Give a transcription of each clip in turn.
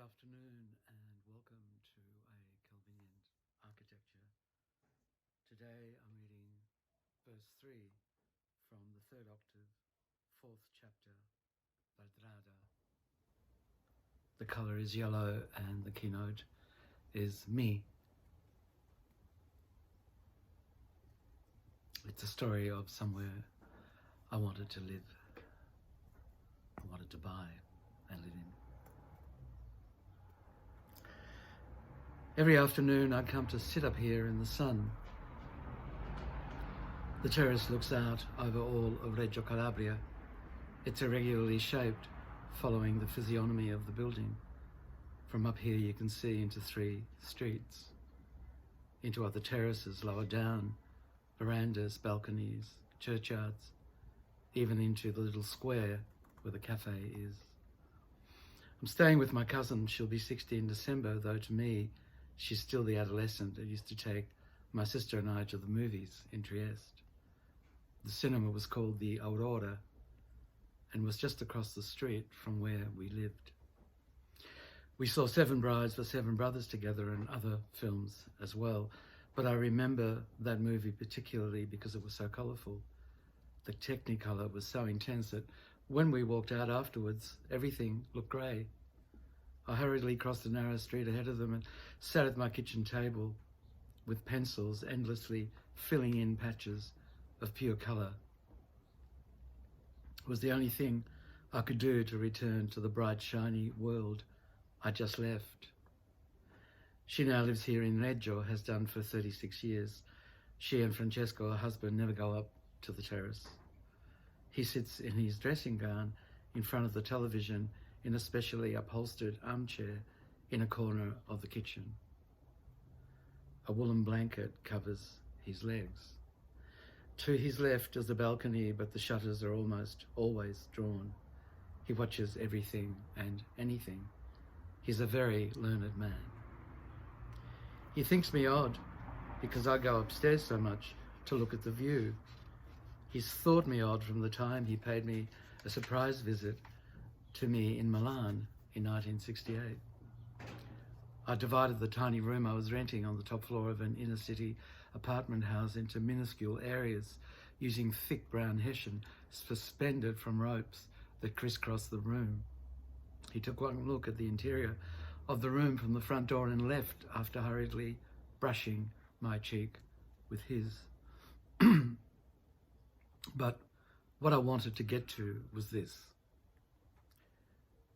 afternoon and welcome to a Calvinian architecture. Today I'm reading verse 3 from the third octave, fourth chapter, valdrada. The colour is yellow and the keynote is me. It's a story of somewhere I wanted to live, I wanted to buy and live in. Every afternoon I'd come to sit up here in the sun. The terrace looks out over all of Reggio Calabria. It's irregularly shaped, following the physiognomy of the building. From up here you can see into 3 streets, into other terraces lower down, verandas, balconies, churchyards, even into the little square where the cafe is. I'm staying with my cousin. She'll be 60 in December, though to me, she's still the adolescent that used to take my sister and I to the movies in Trieste. The cinema was called the Aurora and was just across the street from where we lived. We saw 7 Brides for 7 Brothers together and other films as well, but I remember that movie particularly because it was so colourful. The Technicolor was so intense that when we walked out afterwards, everything looked grey. I hurriedly crossed the narrow street ahead of them and sat at my kitchen table with pencils endlessly filling in patches of pure colour. It was the only thing I could do to return to the bright, shiny world I just left. She now lives here in Reggio, has done for 36 years. She and Francesco, her husband, never go up to the terrace. He sits in his dressing gown in front of the television in a specially upholstered armchair in a corner of the kitchen. A woolen blanket covers his legs. To his left is the balcony, but the shutters are almost always drawn. He watches everything and anything. He's a very learned man. He thinks me odd because I go upstairs so much to look at the view. He's thought me odd from the time he paid me a surprise visit to me in Milan in 1968. I divided the tiny room I was renting on the top floor of an inner city apartment house into minuscule areas using thick brown hessian suspended from ropes that crisscrossed the room. He took one look at the interior of the room from the front door and left after hurriedly brushing my cheek with his. But what I wanted to get to was this.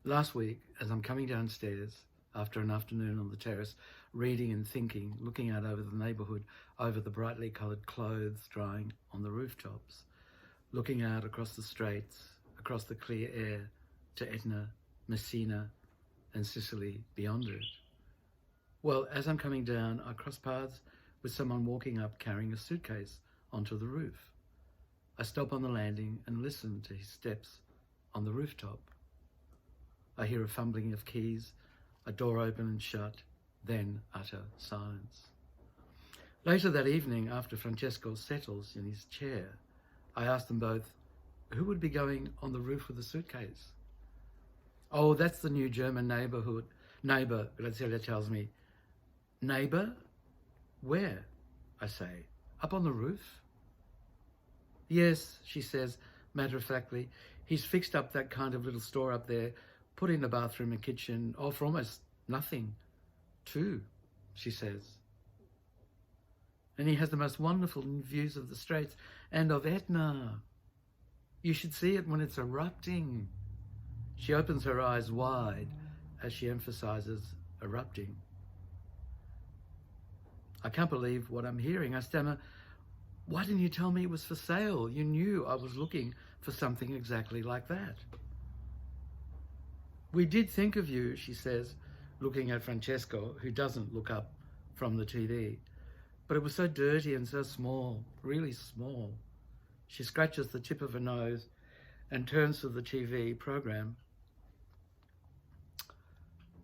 Last week, as I'm coming downstairs after an afternoon on the terrace, reading and thinking, looking out over the neighbourhood, over the brightly coloured clothes drying on the rooftops, looking out across the straits, across the clear air to Etna, Messina and Sicily beyond it. Well, as I'm coming down, I cross paths with someone walking up carrying a suitcase onto the roof. I stop on the landing and listen to his steps on the rooftop. I hear a fumbling of keys, a door open and shut, then utter silence. Later that evening, after Francesco settles in his chair, I ask them both, who would be going on the roof with a suitcase? Oh, that's the new German neighbour, Graziella tells me. Neighbour? Where? I say. Up on the roof? Yes, she says, matter-of-factly. He's fixed up that kind of little store up there, put in a bathroom and kitchen, for almost nothing. 2, she says. And he has the most wonderful views of the Straits and of Etna. You should see it when it's erupting. She opens her eyes wide as she emphasises erupting. I can't believe what I'm hearing. I stammer, why didn't you tell me it was for sale? You knew I was looking for something exactly like that. We did think of you, she says, looking at Francesco, who doesn't look up from the TV. But it was so dirty and so small, really small. She scratches the tip of her nose and turns to the TV program.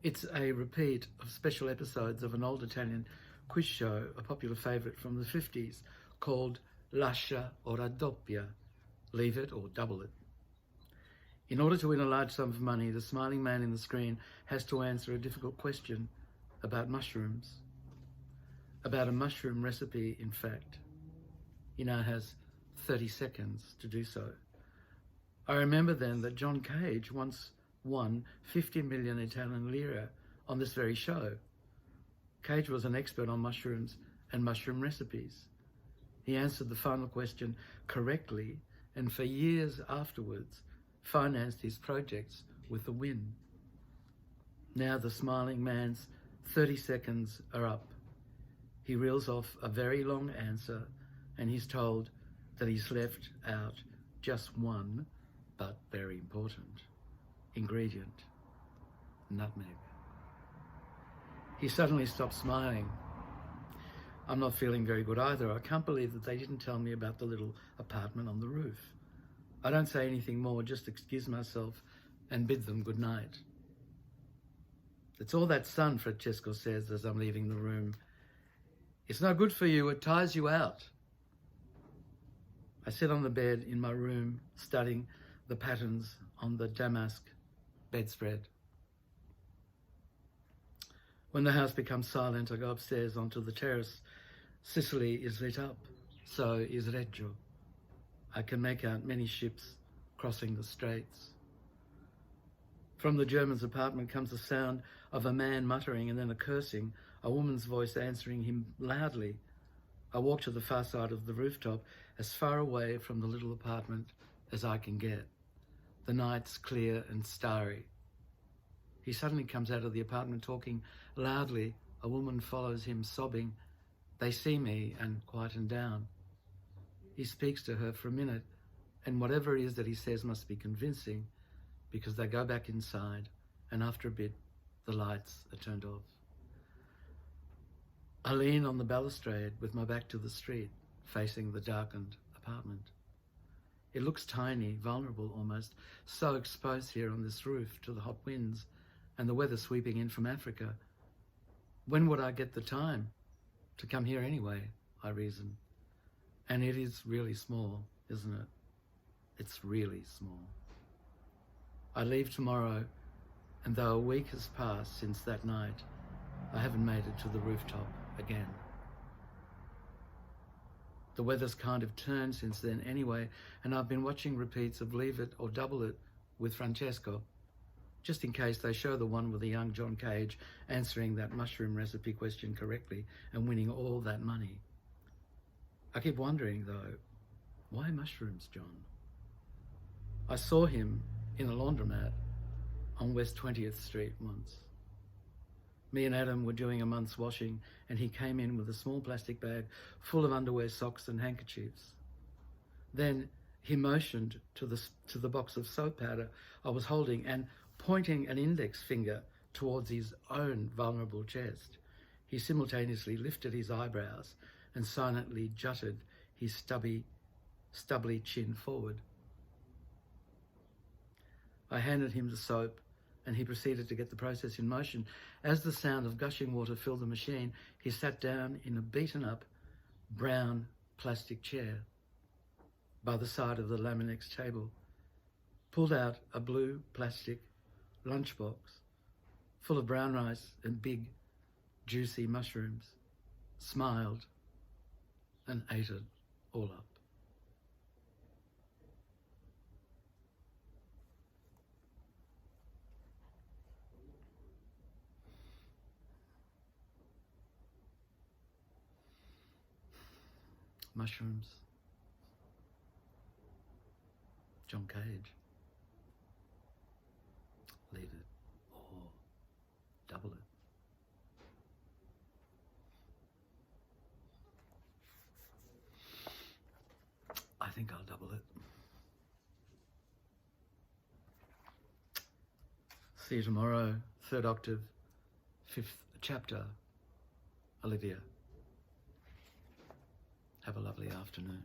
It's a repeat of special episodes of an old Italian quiz show, a popular favourite from the 50s, called Lascia o raddoppia, leave it or double it. In order to win a large sum of money, the smiling man in the screen has to answer a difficult question about mushrooms. About a mushroom recipe, in fact. He now has 30 seconds to do so. I remember then that John Cage once won 50 million Italian lire on this very show. Cage was an expert on mushrooms and mushroom recipes. He answered the final question correctly, and for years afterwards financed his projects with a win. Now the smiling man's 30 seconds are up. He reels off a very long answer, and he's told that he's left out just one, but very important, ingredient: nutmeg. He suddenly stops smiling. I'm not feeling very good either. I can't believe that they didn't tell me about the little apartment on the roof. I don't say anything more, just excuse myself and bid them good night. It's all that sun, Francesco says as I'm leaving the room. It's no good for you, it tires you out. I sit on the bed in my room, studying the patterns on the damask bedspread. When the house becomes silent, I go upstairs onto the terrace. Sicily is lit up, so is Reggio. I can make out many ships crossing the straits. From the German's apartment comes the sound of a man muttering and then a cursing, a woman's voice answering him loudly. I walk to the far side of the rooftop, as far away from the little apartment as I can get. The night's clear and starry. He suddenly comes out of the apartment talking loudly. A woman follows him, sobbing. They see me and quieten down. He speaks to her for a minute, and whatever it is that he says must be convincing, because they go back inside, and after a bit, the lights are turned off. I lean on the balustrade with my back to the street, facing the darkened apartment. It looks tiny, vulnerable almost, so exposed here on this roof to the hot winds and the weather sweeping in from Africa. When would I get the time to come here anyway, I reason. And it is really small, isn't it? It's really small. I leave tomorrow, and though a week has passed since that night, I haven't made it to the rooftop again. The weather's kind of turned since then anyway, and I've been watching repeats of Leave It or Double It with Francesco, just in case they show the one with the young John Cage answering that mushroom recipe question correctly and winning all that money. I keep wondering, though, why mushrooms, John? I saw him in a laundromat on West 20th Street once. Me and Adam were doing a month's washing, and he came in with a small plastic bag full of underwear, socks and handkerchiefs. Then he motioned to the box of soap powder I was holding and, pointing an index finger towards his own vulnerable chest, he simultaneously lifted his eyebrows and silently jutted his stubbly chin forward. I handed him the soap, and he proceeded to get the process in motion. As the sound of gushing water filled the machine, he sat down in a beaten-up brown plastic chair by the side of the Laminex table, pulled out a blue plastic lunchbox full of brown rice and big, juicy mushrooms, smiled, and ate it all up. Mushrooms. John Cage. Leave it or double it. I think I'll double it. See you tomorrow, 3rd octave, 5th chapter. Olivia. Have a lovely afternoon.